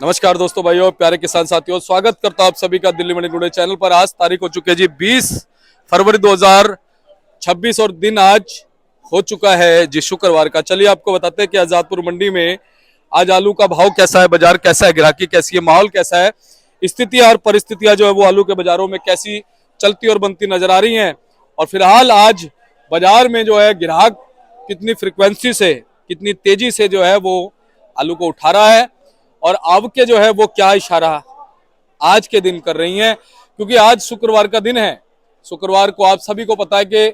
नमस्कार दोस्तों, भाइयों, प्यारे किसान साथियों, स्वागत करता हूं आप सभी का दिल्ली मंडी टुडे चैनल पर। आज तारीख हो चुकी है जी 20 फरवरी 2026 और दिन आज हो चुका है जी शुक्रवार का। चलिए आपको बताते हैं कि आजादपुर मंडी में आज आलू का भाव कैसा है, बाजार कैसा है, ग्राहकी कैसी है, माहौल कैसा है, स्थितियां और परिस्थितियां जो है वो आलू के बाजारों में कैसी चलती और बनती नजर आ रही हैं। और फिलहाल आज बाजार में जो है ग्राहक कितनी फ्रिक्वेंसी से, कितनी तेजी से जो है वो आलू को उठा रहा है और आवके जो है वो क्या इशारा आज के दिन कर रही हैं। क्योंकि आज शुक्रवार का दिन है। शुक्रवार को आप सभी को पता है कि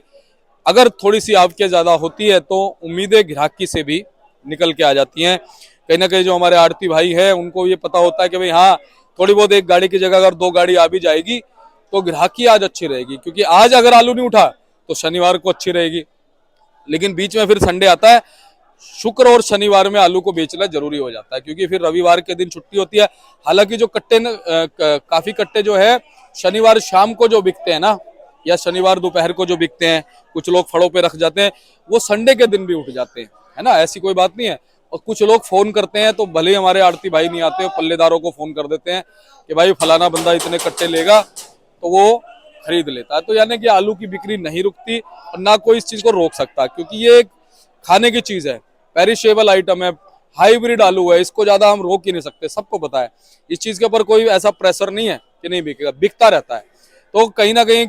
अगर थोड़ी सी आवके ज्यादा होती है तो उम्मीदें ग्राहकी से भी निकल के आ जाती हैं। कहीं ना कहीं जो हमारे आड़ती भाई हैं उनको ये पता होता है कि भाई हाँ, थोड़ी बहुत एक गाड़ी की जगह अगर दो गाड़ी आ भी जाएगी तो ग्राहकी आज अच्छी रहेगी। क्योंकि आज अगर आलू नहीं उठा तो शनिवार को अच्छी रहेगी, लेकिन बीच में फिर संडे आता है। शुक्र और शनिवार में आलू को बेचना जरूरी हो जाता है क्योंकि फिर रविवार के दिन छुट्टी होती है। हालांकि जो कट्टे काफी कट्टे जो है शनिवार शाम को जो बिकते हैं ना, या शनिवार दोपहर को जो बिकते हैं, कुछ लोग फड़ों पे रख जाते हैं, वो संडे के दिन भी उठ जाते हैं, है ना। ऐसी कोई बात नहीं है। और कुछ लोग फोन करते हैं तो भले ही हमारे आड़ती भाई नहीं आते, पल्लेदारों को फोन कर देते हैं कि भाई फलाना बंदा इतने कट्टे लेगा, तो वो खरीद लेता है। तो यानी कि आलू की बिक्री नहीं रुकती और ना कोई इस चीज को रोक सकता, क्योंकि ये एक खाने की चीज है, पेरिशेबल आइटम है, हाइब्रिड आलू है, इसको ज्यादा हम रोक ही नहीं सकते। सबको पता है इस चीज के ऊपर कोई ऐसा प्रेशर नहीं है कि नहीं बिकेगा, बिकता रहता है। तो कहीं ना कहीं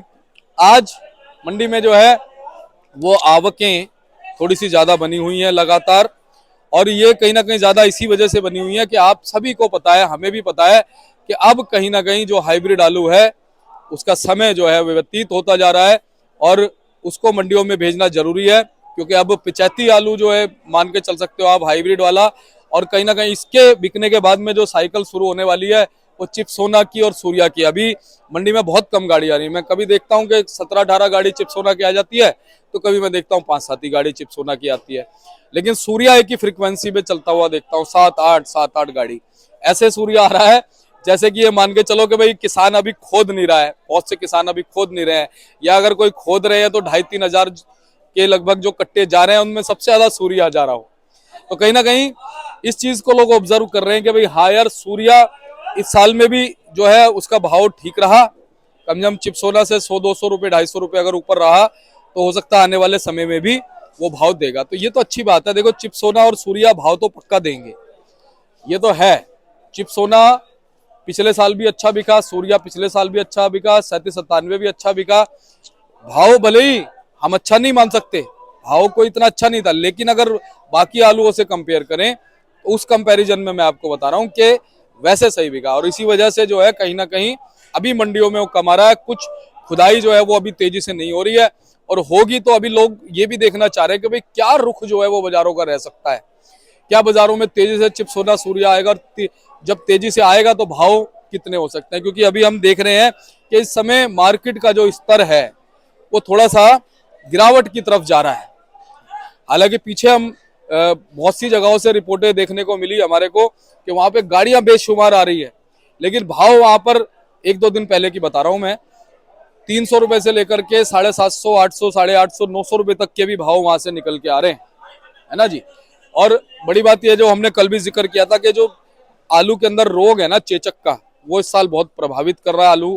आज मंडी में जो है वो आवकें थोड़ी सी ज्यादा बनी हुई हैं लगातार। और ये कहीं ना कहीं ज्यादा इसी वजह से बनी हुई है कि आप सभी को पता है, हमें भी पता है कि अब कहीं ना कहीं जो हाइब्रिड आलू है उसका समय जो है व्यतीत होता जा रहा है और उसको मंडियों में भेजना जरूरी है। क्योंकि अब 85 आलू जो है मान के चल सकते हो आप, हाइब्रिड वाला। और कहीं ना कहीं इसके बिकने के बाद में जो साइकिल शुरू होने वाली है वो चिप्सोना की और सूर्या की। अभी मंडी में बहुत कम गाड़ी आ रही है। मैं कभी देखता हूँ कि 17-18 गाड़ी चिप्सोना की आ जाती है, तो कभी मैं देखता हूँ 5-7 ही गाड़ी चिप्सोना की आती है। लेकिन सूर्या एक ही फ्रिक्वेंसी पे चलता हुआ देखता हूँ, 7-8 गाड़ी ऐसे सूर्या आ रहा है। जैसे कि ये मान के चलो कि भाई किसान अभी खोद नहीं रहा है, बहुत से किसान अभी खोद नहीं रहे हैं, या अगर कोई खोद रहे हैं तो 2,500-3 हजार के लगभग जो कट्टे जा रहे हैं उनमें सबसे ज्यादा सूर्या जा रहा हो। तो कहीं ना कहीं इस चीज को लोग ऑब्जर्व कर रहे हैं कि भाई हाँ यार, सूर्या इस साल में भी जो है उसका भाव ठीक रहा। कम से कम चिप्सोना से 100-200 रुपए, 250 रुपए अगर ऊपर रहा तो हो सकता है आने वाले समय में भी वो भाव देगा। तो ये तो अच्छी बात है। देखो, चिप्सोना और सूर्या भाव तो पक्का देंगे, ये तो है। चिप्सोना पिछले साल भी अच्छा बिका, सूर्या पिछले साल भी अच्छा बिका, 37-97 भी अच्छा बिका। भाव भले ही हम अच्छा नहीं मान सकते, भाव को इतना अच्छा नहीं था, लेकिन अगर बाकी आलूओं से कंपेयर करें तो उस कंपैरिजन में मैं आपको बता रहा हूं कि वैसे सही बिका। और इसी वजह से जो है कहीं ना कहीं अभी मंडियों में वो कमा रहा है। कुछ खुदाई जो है वो अभी तेजी से नहीं हो रही है, और होगी तो अभी लोग ये भी देखना चाह रहे हैं कि भाई क्या रुख जो है वो बाजारों का रह सकता है, क्या बाजारों में तेजी से चिप्सोना सूर्या आएगा, जब तेजी से आएगा तो भाव कितने हो सकते हैं। क्योंकि अभी हम देख रहे हैं कि इस समय मार्केट का जो स्तर है वो थोड़ा सा गिरावट की तरफ जा रहा है। हालांकि पीछे हम बहुत सी जगहों से रिपोर्टें देखने को मिली हमारे को कि वहां पे गाड़ियां बेशुमार आ रही है, लेकिन भाव वहां पर 1-2 दिन पहले की बता रहा हूं मैं, 300 रुपए से लेकर के 750, 800, 850, 900 रुपए तक के भी भाव वहां से निकल के आ रहे हैं, है ना जी। और बड़ी बात यह जो हमने कल भी जिक्र किया था कि जो आलू के अंदर रोग है ना चेचक का, वो इस साल बहुत प्रभावित कर रहा है आलू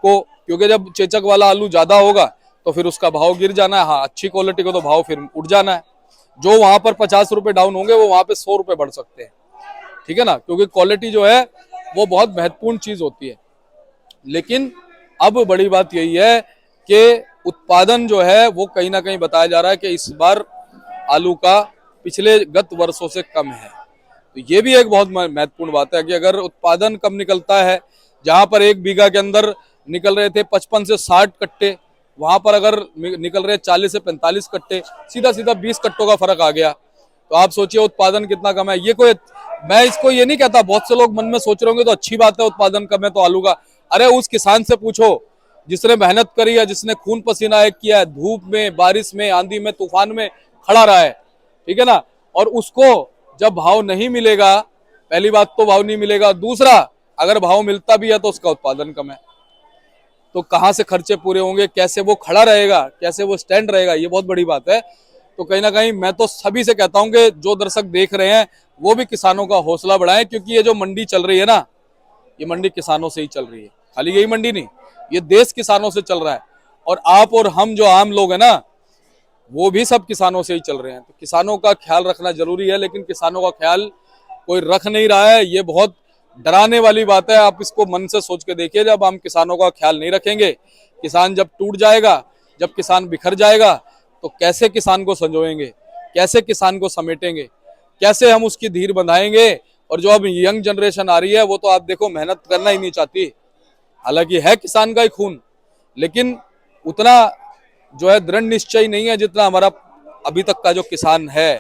को। क्योंकि जब चेचक वाला आलू ज्यादा होगा तो फिर उसका भाव गिर जाना है। हाँ, अच्छी क्वालिटी को तो भाव फिर उठ जाना है। जो वहां पर 50 रुपए डाउन होंगे वो वहां पे 100 रुपए बढ़ सकते हैं, ठीक है ना। क्योंकि क्वालिटी जो है वो बहुत महत्वपूर्ण चीज होती है। लेकिन अब बड़ी बात यही है कि उत्पादन जो है वो कहीं ना कहीं बताया जा रहा है कि इस बार आलू का पिछले गत वर्षों से कम है। तो ये भी एक बहुत महत्वपूर्ण बात है कि अगर उत्पादन कम निकलता है, जहां पर एक बीघा के अंदर निकल रहे थे 55 से 60 कट्टे, वहां पर अगर निकल रहे 40 से 45 कट्टे, सीधा सीधा 20 कट्टों का फर्क आ गया। तो आप सोचिए उत्पादन कितना कम है। ये कोई, मैं इसको ये नहीं कहता, बहुत से लोग मन में सोच रहे होंगे तो अच्छी बात है उत्पादन कम है तो आलू का। अरे उस किसान से पूछो जिसने मेहनत करी है, जिसने खून पसीना एक किया है, धूप में, बारिश में, आंधी में, तूफान में खड़ा रहा है, ठीक है ना। और उसको जब भाव नहीं मिलेगा, पहली बात तो भाव नहीं मिलेगा, दूसरा अगर भाव मिलता भी है तो उसका उत्पादन कम है, तो कहां से खर्चे पूरे होंगे, कैसे वो खड़ा रहेगा, कैसे वो स्टैंड रहेगा, ये बहुत बड़ी बात है। तो कहीं ना कहीं मैं तो सभी से कहता हूं कि जो दर्शक देख रहे हैं वो भी किसानों का हौसला बढ़ाएं, क्योंकि ये जो मंडी चल रही है ना, ये मंडी किसानों से ही चल रही है। खाली यही मंडी नहीं, ये देश किसानों से चल रहा है। और आप और हम जो आम लोग हैं ना, वो भी सब किसानों से ही चल रहे हैं। तो किसानों का ख्याल रखना जरूरी है, लेकिन किसानों का ख्याल कोई रख नहीं रहा है। ये बहुत डराने वाली बात है। आप इसको मन से सोच के देखिए, जब हम किसानों का ख्याल नहीं रखेंगे, किसान जब टूट जाएगा, जब किसान बिखर जाएगा, तो कैसे किसान को संजोएंगे, कैसे किसान को समेटेंगे, कैसे हम उसकी धीर बंधाएंगे। और जो अब यंग जनरेशन आ रही है, वो तो आप देखो मेहनत करना ही नहीं चाहती। हालांकि है किसान का ही खून, लेकिन उतना जो है दृढ़ निश्चय नहीं है जितना हमारा अभी तक का जो किसान है।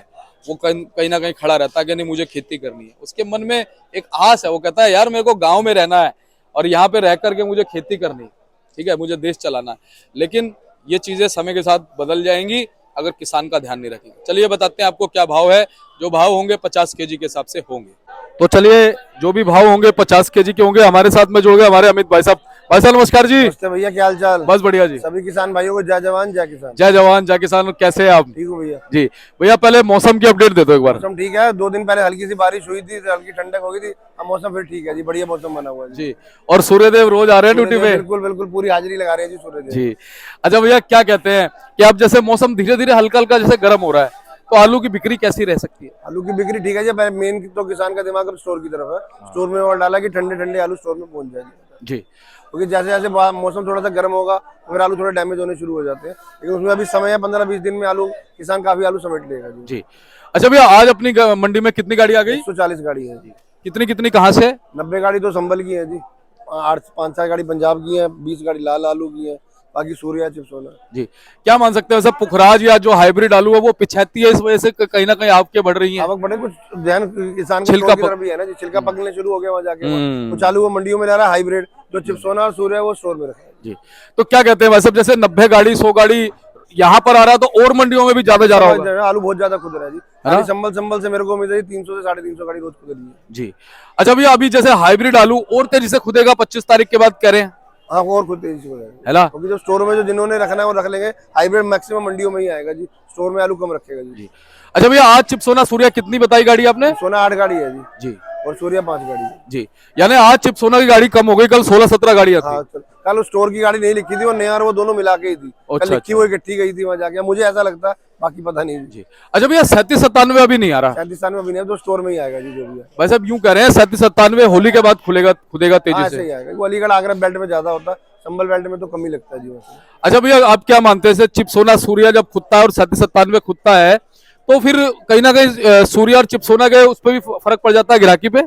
वो कहीं ना कहीं खड़ा रहता है कि नहीं मुझे खेती करनी है। उसके मन में एक आस है, वो कहता है यार मेरे को गांव में रहना है और यहाँ पे रह करके मुझे खेती करनी है, ठीक है, मुझे देश चलाना है। लेकिन ये चीजें समय के साथ बदल जाएंगी अगर किसान का ध्यान नहीं रखेंगे। चलिए बताते हैं आपको क्या भाव है। जो भाव होंगे 50 केजी के हिसाब से होंगे। तो चलिए जो भी भाव होंगे 50 केजी के होंगे। हमारे साथ में जुड़ गए हमारे अमित भाई साहब। भाई साहब नमस्कार जी। नमस्ते भैया, क्या हाल चाल? बस बढ़िया जी। सभी किसान भाइयों को जय जवान जय किसान। जय जवान जय किसान। कैसे हैं आप? ठीक हूँ भैया जी। भैया पहले मौसम की अपडेट दे दो एक बार। मौसम ठीक है, 2 दिन पहले हल्की सी बारिश हुई थी, हल्की ठंडक हो गई थी। अब मौसम फिर ठीक है जी, बढ़िया मौसम बना हुआ है जी। और सूर्यदेव रोज आ रहे हैं ड्यूटी पे? बिल्कुल बिल्कुल, पूरी हाजिरी लगा रहे हैं जी सूर्यदेव जी। अच्छा भैया क्या कहते हैं कि अब जैसे मौसम धीरे धीरे हल्का हल्का जैसे गर्म हो रहा है, तो आलू की बिक्री कैसी रह सकती है? आलू की बिक्री ठीक है जी। मेन तो किसान का दिमाग अब स्टोर की तरफ है। स्टोर में और डाला कि ठंडे ठंडे आलू स्टोर में पहुंच जाए जी। क्योंकि जैसे जैसे मौसम थोड़ा सा गर्म होगा तो फिर आलू थोड़े डैमेज होने शुरू हो जाते हैं। लेकिन उसमें अभी समय है, 15-20 दिन में आलू किसान काफी आलू समेट लेगा जी। जी। अच्छा भैया आज अपनी मंडी में कितनी गाड़ी आ गई? 140 गाड़ी है जी। कितनी कितनी कहाँ से? 90 गाड़ी तो संभल की है जी, 5-7 गाड़ी पंजाब की है, 20 गाड़ी लाल आलू की है, बाकी सूर्या चिप्सोना। जी। क्या मान सकते हैं सब पुखराज या जो हाइब्रिड आलू है वो पिछाती है, इस वजह से कहीं ना कहीं आपके बढ़ रही है? आवक बढ़े, कुछ ध्यान किसान के छिलका स्टोर की तरफ भी है ना जी। छिलका पकने शुरू हो गया वहाँ जाके। कुछ आलू वो मंडियों में ला रहा है हाइब्रिड, जो चिप्सोना और सूर्या वो स्टोर में रखा है जी। तो क्या कहते हैं भाई साहब, जैसे 90 गाड़ी 100 गाड़ी यहाँ पर आ रहा है, तो और मंडियों में भी ज्यादा जा रहा होगा? आलू बहुत ज्यादा खुद रहा है जी। खाली संभल से मेरे को उम्मीद है 300 से 350 गाड़ी रोज खुद रही है जी। अच्छा भैया अभी जैसे हाइब्रिड आलू और तेजी से खुदेगा 25 तारीख के बाद कह रहे हैं? हाँ, और खुद तेजी से हो जाएगा है ना? क्योंकि जो स्टोर में जो जिन्होंने रखना है वो रख लेंगे। हाइब्रिड मैक्सिमम मंडियों में ही आएगा जी, स्टोर में आलू कम रखेगा जी। अच्छा भैया आज चिप्सोना सूर्या कितनी बताई गाड़ी आपने? सोना 8 गाड़ी है जी। जी। और सूर्या 5 गाड़ी है जी। यानी आज चिप्सोना की गाड़ी कम हो गई, कल 16-17 गाड़ियां थी। हाँ, कल उस स्टोर की गाड़ी नहीं लिखी थी, वो नया और वो दोनों मिला के ही थी। कल लिखी वो इकट्ठी गई थी वहाँ जाके, मुझे ऐसा लगता है, बाकी पता नहीं जी। अच्छा भैया 37-97 अभी नहीं आ रहा? 37 में भी नहीं, तो स्टोर में ही आएगा जी जो भी है। भाई साहब यूं कह रहे हैं 37-97 होली के बाद खुदेगा तेजी ऐसे ही आएगा। वो अलीगढ़ आगरा बेल्ट में ज्यादा होता है, संभल बेल्ट में तो कम ही लगता है जी वैसे। अच्छा भैया आप क्या मानते हैं चिप्सोना सूर्या जब खुदता है और 37-97 खुदता है, तो फिर कहीं ना कहीं सूर्या और चिप्सोना के उस पर भी फर्क पड़ जाता है ग्राहकी पे?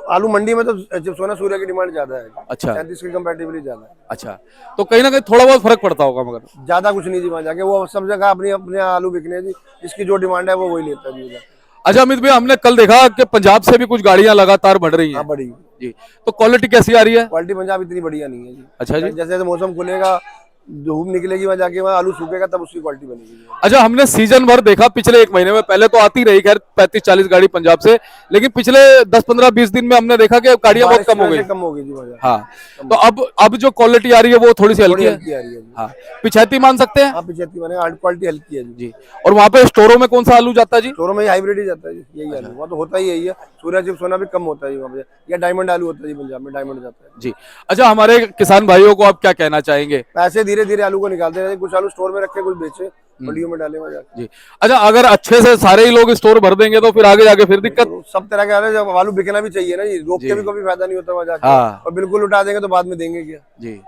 आलू मंडी में तो चिप्सोना सूर्या की डिमांड ज्यादा है। अच्छा। 37 की कंपैरेटिवली ज्यादा है। अच्छा, तो कहीं ना कहीं थोड़ा बहुत फर्क पड़ता होगा, मगर ज्यादा कुछ नहीं जी वहाँ जाके। वो सब जगह अपने अपने आलू बिकने हैं जी, जिसकी जो डिमांड है वो वही लेता है जी। अच्छा अमित भैया हमने कल देखा कि पंजाब से भी कुछ गाड़ियां लगातार बढ़ रही हैं। हाँ, बढ़ी जी। तो क्वालिटी कैसी आ रही है? क्वालिटी पंजाब इतनी बढ़िया नहीं है जी। अच्छा जी। जैसे जैसे मौसम खुलेगा, धूप निकलेगी वहाँ जाके, वहाँ आलू सूखेगा, तब उसकी क्वालिटी बनेगी। अच्छा हमने सीजन भर देखा पिछले 1 महीने में, पहले तो आती रही खैर 35-40 गाड़ी पंजाब से, लेकिन पिछले 10-15-20 दिन में हमने देखा कि गाड़ियां बहुत कम हो गई जी वहाँ। हाँ, तो अब जो क्वालिटी आ रही है वो थोड़ी सी हल्की है। हाँ, पिछैती मान सकते हैं? हाँ, पिछैती माने क्वालिटी हल्की है जी। और वहाँ पे स्टोरों में कौन सा आलू जाता है जी? स्टोरों में हाइब्रिड ही जाता है जी, यही आलू। वहाँ तो होता ही यही है। सूर्या चिप्सोना भी कम होता है जी वहाँ पे, या डायमंड आलू होता है जी पंजाब में, डायमंड जाता है जी। अच्छा हमारे किसान भाइयों को आप क्या कहना चाहेंगे? पैसे धीरे धीरे आलू को निकालते रहे, कुछ आलू स्टोर में रखे, कुछ बेचे, मंडियों में डाले वहाँ जाके। जी। अच्छा अगर अच्छे से सारे ही लोग स्टोर भर देंगे तो फिर आगे जाके फिर दिक्कत? सब तरह के आलू, जब आलू बिकना भी चाहिए ना जी, रोक के भी कोई फायदा नहीं होता वहाँ जाके। हाँ। और बिल्कुल उठा देंगे तो बाद में देंगे क्या जी।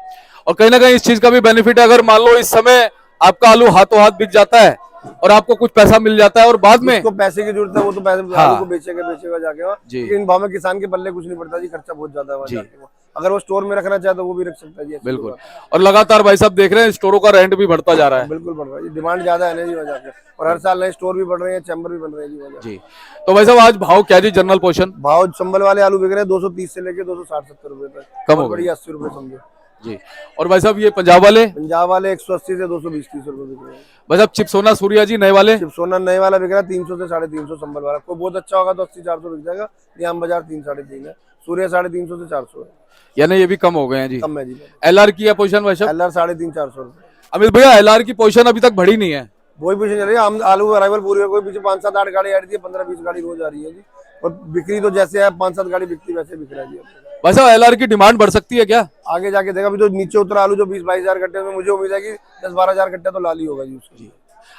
और कहीं ना कहीं इस चीज का भी बेनिफिट है, अगर मान लो इस समय आपका आलू हाथों हाथ बिक जाता है और आपको कुछ पैसा मिल जाता है और बाद में उसको पैसे की जरूरत है, वो तो पैसे आलू को बेचेगा जाके वहाँ। इन भाव में किसान के पल्ले कुछ नहीं पड़ता जी, खर्चा बहुत ज्यादा है वहाँ जाके। अगर वो स्टोर में रखना चाहे तो वो भी रख सकता है जी। बिल्कुल। और लगातार भाई साहब देख रहे हैं स्टोरों का रेंट भी बढ़ता जा रहा है। बिल्कुल बढ़ रहा है, डिमांड ज्यादा है ना जी वहाँ जाके। और हर साल नए स्टोर भी बढ़ रहे हैं, चैम्बर भी बन रहे हैं जी वहाँ जी। तो भाई साहब आज भाव क्या जी जनरल पोजीशन? भाव संभल वाले आलू बिक रहे हैं 230 से लेके 260-70 रुपए तक, कम हो गई 80 रुपए समझो जी। और भाई साहब ये पंजाब वाले? पंजाब वाले 180 से 220-30 रुपए बिक रहे हैं। भाई साहब चिप्सोना सूर्या जी नए वाले? चिप्सोना नए वाला बिक रहा है 300 से 350 संभल वाला। कोई बहुत अच्छा होगा तो 80-400 बिक जाएगा। ये आम बाजार 3-3.5 है, सूर्या 350 से 400 है। यानी ये भी कम हो गए हैं जी। कम है जी। एलआर की पोजीशन भाई साहब? एलआर 350-400 रुपए। अमित भैया एलआर की पोजीशन अभी तक बढ़ी नहीं है? वही पोजीशन चल रही है। हम आलू अराइवल पूरी कोई पीछे 5-7-8 गाड़ी ऐड थी, 15-20 गाड़ी रोज आ रही है जी। और बिक्री तो जैसे है 5-7 गाड़ी बिकती वैसे बिक रहा है जी। भाई साहब LR की डिमांड बढ़ सकती है क्या? आगे जाके देखा, अभी तो नीचे उतरा आलू जो 20-22 हजार कट्टे में, मुझे उम्मीद है कि 10-12 हजार कट्टा तो लाल ही होगा जी उसकी।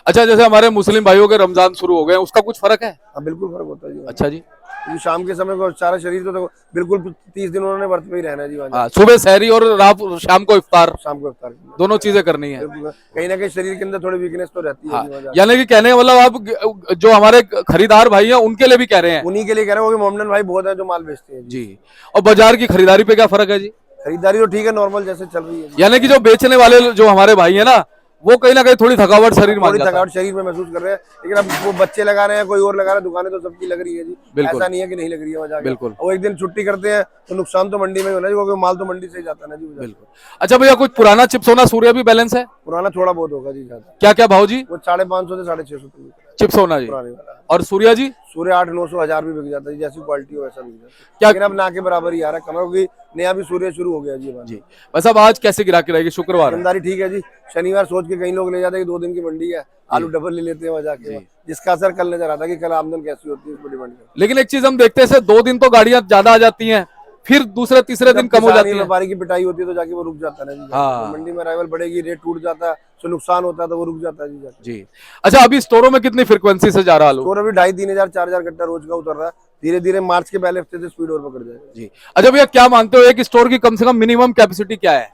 अच्छा, जैसे हमारे मुस्लिम भाइयों के रमजान शुरू हो गए, उसका कुछ फर्क है? हाँ बिल्कुल फर्क होता है जी। अच्छा जी। क्योंकि शाम के समय को सारा शरीर तो बिल्कुल 30 दिन उन्होंने व्रत में ही रहना है जी। वहाँ सुबह सहरी और रात शाम को इफ्तार, शाम को इफ्तार दोनों चीजें करनी है। कहीं ना कहीं शरीर के अंदर थोड़ी वीकनेस तो रहती है जी वहाँ। यानी कि कहने का मतलब आप जो हमारे खरीदार भाई हैं उनके लिए भी कह रहे हैं? उन्हीं के लिए कह रहे हैं, वो भी मोमडन भाई बहुत है जो माल बेचते हैं जी। और बाजार की खरीदारी पे क्या फर्क है जी? खरीदारी तो ठीक है, नॉर्मल जैसे चल रही है। यानी कि जो बेचने वाले जो हमारे भाई है ना, वो कहीं ना कहीं थोड़ी थकावट शरीर में, थोड़ी थकावट शरीर में महसूस कर रहे हैं। लेकिन अब वो बच्चे लगा रहे हैं, कोई और लगा रहा है, दुकानें तो सबकी लग रही है जी। ऐसा नहीं है कि नहीं लग रही है वहाँ। बिल्कुल। वो एक दिन छुट्टी करते हैं तो नुकसान तो मंडी में होना है, क्योंकि माल तो मंडी से ही जाता है ना जी। बिल्कुल। अच्छा भैया, कुछ पुराना चिप्स होना सूर्य भी बैलेंस है? पुराना थोड़ा बहुत होगा जी। क्या क्या भाव जी? वो 550 से 650 चिप्स होना जी। पुराने वाला। और सूर्या जी? सूर्य 800-900 भी बिक जाता है, जैसी क्वालिटी हो वैसा बिक जाता है। क्या लेकिन अब ना के बराबर ही आ रहा है, कमर की नया भी सूर्य शुरू हो गया जी। बस अब आज कैसे गिराकी रहेगी? शुक्रवार दुकानदारी ठीक है जी। शनिवार सोच के कई लोग ले जाते हैं कि 2 दिन की मंडी है, आलू डबल ले लेते हैं वहाँ जाके, जिसका असर कल नजर आता है कि कल आमदन कैसी होती है, उसको डिमांड। लेकिन एक चीज हम देखते हैं, 2 दिन तो गाड़ियां ज्यादा आ जाती हैं, फिर दूसरे तीसरे दिन कम हो जाती है। व्यापारी की पिटाई होती है तो जाके वो रुक जाता है जी। हाँ। मंडी में अराइवल बढ़ेगी, रेट टूट जाता है तो नुकसान होता है, तो वो रुक जाता है जी जाके। जी। अच्छा, अभी स्टोरों में कितनी फ्रिक्वेंसी से जा रहा है आलू? स्टोर अभी 2,500-3,000-4,000 कट्टा रोज का उतर रहा है। धीरे धीरे मार्च के पहले हफ्ते से स्पीड और पकड़ जाएगा जी। अच्छा भैया, क्या मानते हो एक स्टोर की कम से कम मिनिमम कैपेसिटी क्या है?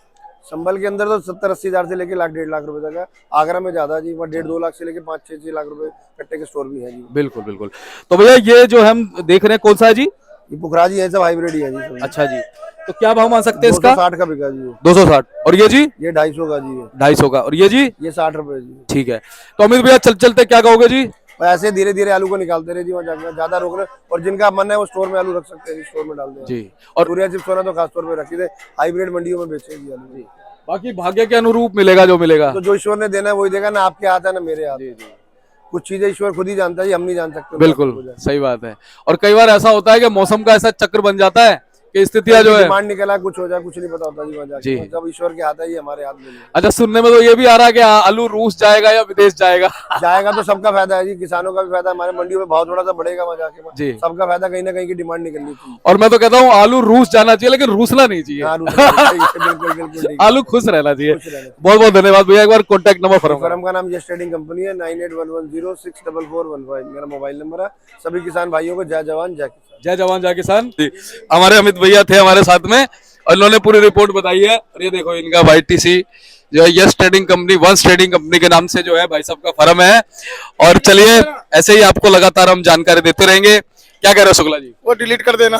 संभल के अंदर तो 70-80 हजार से लेके लाख 1.5 लाख रुपए तक है। आगरा में ज्यादा जी, वहाँ 1.5-2 लाख से लेके 5-6 लाख रुपए कट्टे के स्टोर भी है जी। बिल्कुल बिल्कुल। तो भैया ये जो हम देख रहे हैं कौन सा है जी? ये पुखराज ही है, सब हाइब्रिड ही है जी। अच्छा जी। तो क्या भाव मान सकते हैं इसका? 260 का बिका जी। 260। और ये जी? ये 250 का जी। 250 का। और ये जी? ये 60 रुपए जी। ठीक है। तो अमित भैया चलते क्या कहोगे जी? ऐसे धीरे धीरे आलू को निकालते रहे जी वहाँ जाकर, ज्यादा रोक रहे। और जिनका मन है वो स्टोर में आलू रख सकते हैं, स्टोर में डाल दें जी। और सूर्या चिप्स होना तो खासतौर पर रखी थे, हाइब्रिड मंडियों में बेचे जी आलू। बाकी भाग्य के अनुरूप मिलेगा जो मिलेगा, तो जो ईश्वर ने देना है वही देगा ना, आपके हाथ है ना मेरे हाथ। कुछ चीजें ईश्वर खुद ही जानता है, हम नहीं जान सकते। बिल्कुल सही बात है। और कई बार ऐसा होता है कि मौसम का ऐसा चक्र बन जाता है कि स्थितियां जो है, डिमांड निकला कुछ हो जाए, कुछ नहीं पता होता जी वहाँ जाके। जब ईश्वर के हाथ है, ये हमारे हाथ में नहीं। अच्छा, सुनने में तो ये भी आ रहा है कि आलू रूस जाएगा या विदेश जाएगा? जाएगा तो सबका फायदा है जी, किसानों का भी फायदा, हमारे मंडियों में भाव थोड़ा सा बढ़ेगा वहाँ जाके जी। सबका फायदा, कहीं ना कहीं की डिमांड निकलनी चाहिए। और मैं तो कहता हूँ आलू रूस जाना चाहिए, लेकिन रूसना नहीं चाहिए। बिल्कुल आलू खुश रहना चाहिए। बहुत बहुत धन्यवाद भैया। एक बार कॉन्टैक्ट नंबर फर्म का नाम यस ट्रेडिंग कंपनी है, 9811064415 मेरा मोबाइल नंबर है। सभी किसान भाइयों को जय जवान जय किसान। जय जवान जय किसान। हमारे अमित भैया थे हमारे साथ में और इन्होंने पूरी रिपोर्ट बताई है। और ये देखो इनका YTC जो है यस ट्रेडिंग कंपनी, वंस ट्रेडिंग कंपनी के नाम से जो है भाई साहब का फर्म है। और चलिए ऐसे ही आपको लगातार हम जानकारी देते रहेंगे। क्या कह रहे हो शुक्ला जी? वो डिलीट कर देना।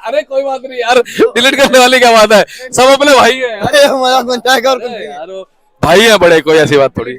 अरे कोई बात नहीं यार, डिलीट करने वाली क्या बात है, सब अपने भाई है यार, मजाक बन जाएगा और भाई है बड़े, कोई ऐसी बात थोड़ी।